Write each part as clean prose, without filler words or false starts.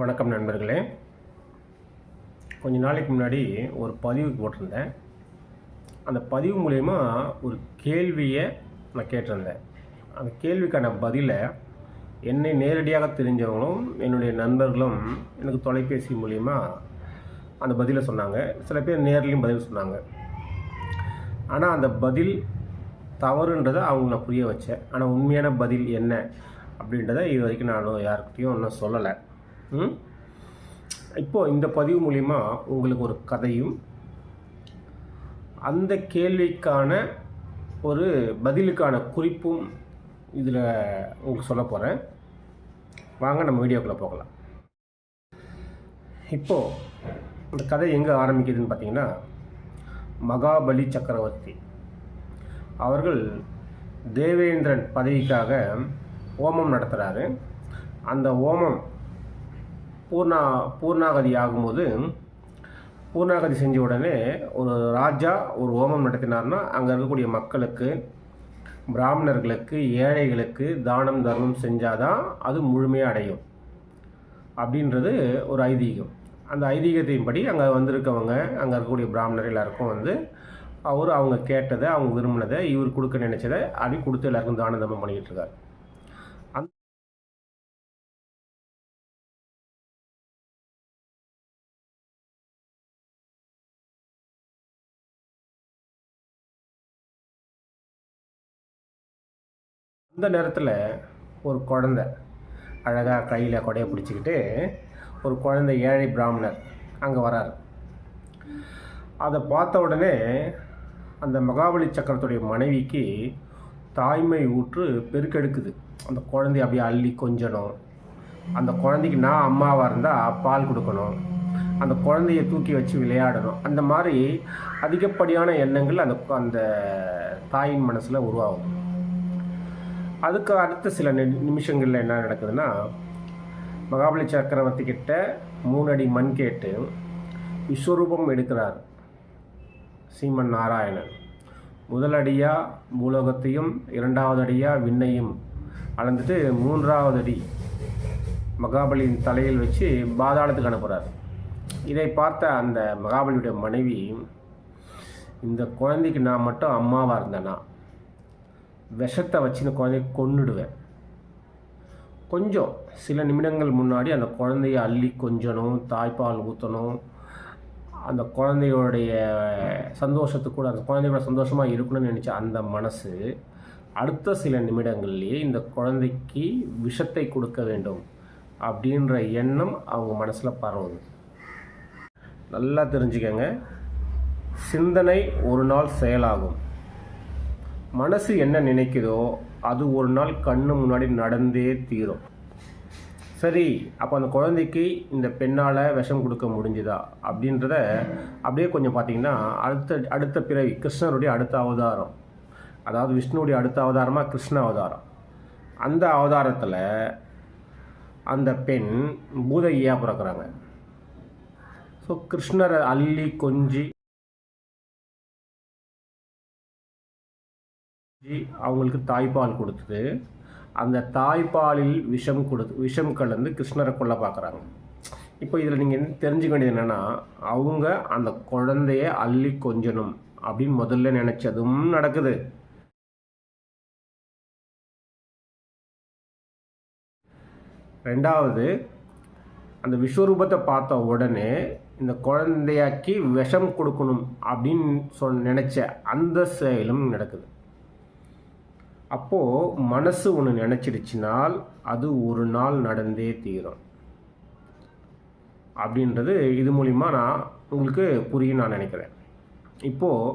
வணக்கம் நண்பர்களே. கொஞ்ச நாளைக்கு முன்னாடி ஒரு பதிவு போட்டிருந்தேன். அந்த பதிவு மூலயமா ஒரு கேள்வியை நான் கேட்டிருந்தேன். அந்த கேள்விக்கான பதிலை என்னை நேரடியாக தெரிஞ்சவங்களும் என்னுடைய நண்பர்களும் எனக்கு தொலைபேசி மூலயமா அந்த பதிலை சொன்னாங்க. சில பேர் நேர்லையும் பதில் சொன்னாங்க. ஆனால் அந்த பதில் தவறுன்றதை அவங்க நான் புரிய வச்சேன். ஆனால் உண்மையான பதில் என்ன அப்படின்றத இது வரைக்கும் நான் யாருக்கிட்டையும் இன்னும் சொல்லலை. இப்போது இந்த பதிவு மூலிமா உங்களுக்கு ஒரு கதையும் அந்த கேள்விக்கான ஒரு பதிலுக்கான குறிப்பும் இதில் உங்களுக்கு சொல்ல போகிறேன். வாங்க நம்ம வீடியோக்குள்ளே போகலாம். இப்போது இந்த கதை எங்கே ஆரம்பிக்குதுன்னு பார்த்தீங்கன்னா, மகாபலி சக்கரவர்த்தி அவர்கள் தேவேந்திரன் பதவிக்காக ஹோமம் நடத்துகிறாரு. அந்த ஹோமம் பூர்ணாகதி ஆகும்போது, பூர்ணாகதி செஞ்ச உடனே ஒரு ராஜா ஒரு ஹோமம் நடத்தினார்னா அங்கே இருக்கக்கூடிய மக்களுக்கு, பிராமணர்களுக்கு, ஏழைகளுக்கு தானம் தர்மம் செஞ்சாதான் அது முழுமையாக அடையும் அப்படின்றது ஒரு ஐதீகம். அந்த ஐதீகத்தின்படி அங்கே வந்திருக்கவங்க, அங்கே இருக்கக்கூடிய பிராமணர் எல்லாருக்கும் அவங்க கேட்டதை, அவங்க விரும்பினதை, இவர் கொடுக்க நினைச்சதை அப்படி கொடுத்து எல்லாருக்கும் தான தர்மம் பண்ணிக்கிட்டு இருக்கார். அந்த நேரத்தில் ஒரு குழந்தை அழகாக கையில் கொடையை பிடிச்சிக்கிட்டு ஒரு குழந்தை, ஏழை பிராமணர் அங்கே வரார். அதை பார்த்த உடனே அந்த மகாபலி சக்கரத்துடைய மனைவிக்கு தாய்மை ஊற்று பெருக்கெடுக்குது. அந்த குழந்தைய அப்படியே அள்ளி கொஞ்சணும், அந்த குழந்தைக்கு நான் அம்மாவாக இருந்தால் பால் கொடுக்கணும், அந்த குழந்தைய தூக்கி வச்சு விளையாடணும். அந்த மாதிரி அதிகப்படியான எண்ணங்கள் அந்த தாயின் மனசில் உருவாகும். அதுக்கு அடுத்த சில நிமிஷங்களில் என்ன நடக்குதுன்னா, மகாபலி சக்கரவர்த்தி கிட்ட 3 அடி மண் கேட்டு விஸ்வரூபம் எடுக்கிறார் சீமன் நாராயணன். முதல் அடியாக பூலோகத்தையும், 2வது அடியாக விண்ணையும் அளந்துட்டு 3வது அடி மகாபலியின் தலையில் வச்சு பாதாளத்துக்கு அனுப்புகிறார். இதை பார்த்த அந்த மகாபலியுடைய மனைவி, இந்த குழந்தைக்கு நான் மட்டும் அம்மாவாக இருந்தேனா விஷத்தை வச்சு இந்த குழந்தைய கொன்னுடுவேன். கொஞ்சம் சில நிமிடங்கள் முன்னாடி அந்த குழந்தைய அள்ளி கொஞ்சணும், தாய்ப்பால் ஊற்றணும், அந்த குழந்தையோடைய சந்தோஷத்துக்கு கூட, அந்த குழந்தையோட சந்தோஷமாக இருக்கணும்னு நினச்ச அந்த மனசு அடுத்த சில நிமிடங்கள்லேயே இந்த குழந்தைக்கு விஷத்தை கொடுக்க வேண்டும் அப்படின்ற எண்ணம் அவங்க மனசில் பரவுது. நல்லா தெரிஞ்சுக்கங்க, சிந்தனை ஒரு நாள் செயலாகும். மனசு என்ன நினைக்குதோ அது ஒரு நாள் கண்ணு முன்னாடி நடந்தே தீரும். சரி, அப்போ அந்த குழந்தைக்கு இந்த பெண்ணால் விஷம் கொடுக்க முடிஞ்சுதா அப்படின்றத அப்படியே கொஞ்சம் பார்த்தீங்கன்னா, அடுத்த பிறவி கிருஷ்ணருடைய அடுத்த அவதாரம், அதாவது விஷ்ணுவுடைய அடுத்த அவதாரமாக கிருஷ்ண அவதாரம். அந்த அவதாரத்தில் அந்த பெண் பூதகியாக பிறக்கிறாங்க. ஸோ கிருஷ்ணரை அள்ளி கொஞ்சி அவங்களுக்கு தாய்ப்பால் கொடுத்தது, அந்த தாய்ப்பாலில் விஷம் கலந்து கிருஷ்ணரை கொல்ல பார்க்குறாங்க. இப்போ இதில் நீங்கள் தெரிஞ்சுக்க வேண்டியது என்னென்னா, அவங்க அந்த குழந்தைய அள்ளி கொஞ்சணும் அப்படின்னு முதல்ல நினச்சதும் நடக்குது. ரெண்டாவது, அந்த விஸ்வரூபத்தை பார்த்த உடனே இந்த குழந்தையாக்கி விஷம் கொடுக்கணும் அப்படின்னு நினச்ச அந்த செயலும் நடக்குது. அப்போது மனசு ஒன்று நினச்சிடுச்சினால் அது ஒரு நாள் நடந்தே தீரும் அப்படின்றது இது மூலிமா நான் உங்களுக்கு புரியும் நான் நினைக்கிறேன். இப்போது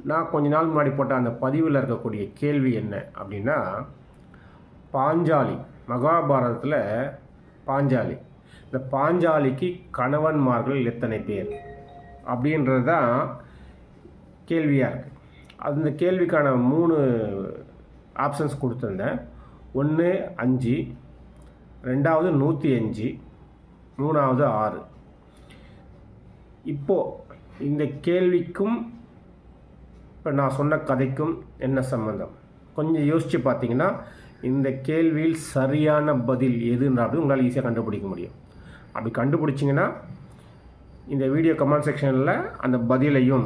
நான் கொஞ்ச நாள் முன்னாடி போட்ட அந்த பதிவில் இருக்கக்கூடிய கேள்வி என்ன அப்படின்னா, பாஞ்சாலி, மகாபாரதத்தில் பாஞ்சாலி, இந்த பாஞ்சாலிக்கு கணவன்மார்கள் எத்தனை பேர் அப்படின்றது தான் கேள்வியாக இருக்குது. அந்த கேள்விக்கான 3 ஆப்ஷன்ஸ் கொடுத்துருந்தேன். 1 5, 2வது 105, 3வது 6. இப்போது இந்த கேள்விக்கும் இப்போ நான் சொன்ன கதைக்கும் என்ன சம்மந்தம் கொஞ்சம் யோசித்து பார்த்தீங்கன்னா இந்த கேள்வியில் சரியான பதில் எதுன்றது உங்களால் ஈஸியாக கண்டுபிடிக்க முடியும். அப்படி கண்டுபிடிச்சிங்கன்னா இந்த வீடியோ கமெண்ட் செக்ஷனில் அந்த பதிலையும்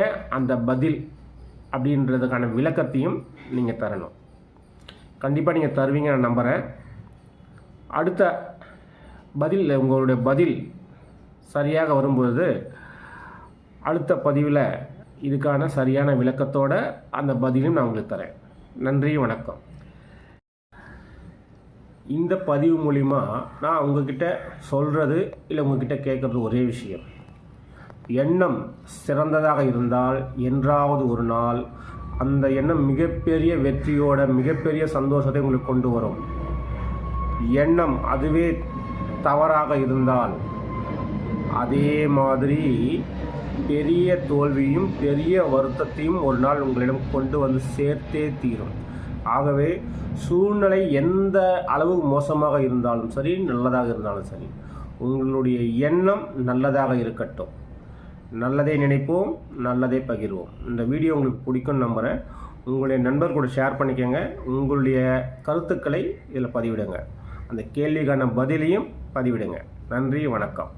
ஏன் அந்த பதில் அப்படின்றதுக்கான விளக்கத்தையும் நீங்கள் தரணும். கண்டிப்பாக நீங்கள் தருவீங்க நான் நம்புகிறேன். அடுத்த பதில் உங்களுடைய பதில் சரியாக வரும்பொழுது அடுத்த பதிவில் இதுக்கான சரியான விளக்கத்தோடு அந்த பதிலும் நான் உங்களுக்கு தரேன். நன்றி, வணக்கம். இந்த பதிவு மூலிமா நான் உங்ககிட்ட சொல்கிறது இல்லை உங்ககிட்ட கேட்குறது ஒரே விஷயம். எண்ணம் சிறந்ததாக இருந்தால் என்றாவது ஒரு நாள் அந்த எண்ணம் மிகப்பெரிய வெற்றியோட மிகப்பெரிய சந்தோஷத்தை உங்களுக்கு கொண்டு வரும். எண்ணம் அதுவே தவறாக இருந்தால் அதே மாதிரி பெரிய தோல்வியும் பெரிய வருத்தத்தையும் ஒரு நாள் உங்களிடம் கொண்டு வந்து சேர்த்தே தீரும். ஆகவே சூழ்நிலை எந்த அளவு மோசமாக இருந்தாலும் சரி, நல்லதாக இருந்தாலும் சரி, உங்களுடைய எண்ணம் நல்லதாக இருக்கட்டும். நல்லதை நினைப்போம், நல்லதை பகிர்வோம். இந்த வீடியோ உங்களுக்கு பிடிக்கும்னு நம்புகிறேன். உங்களுடைய நண்பர் கூட ஷேர் பண்ணிக்கோங்க. உங்களுடைய கருத்துக்களை இதில் பதிவிடுங்க. அந்த கேள்விக்கான பதிலையும் பதிவிடுங்க. நன்றி, வணக்கம்.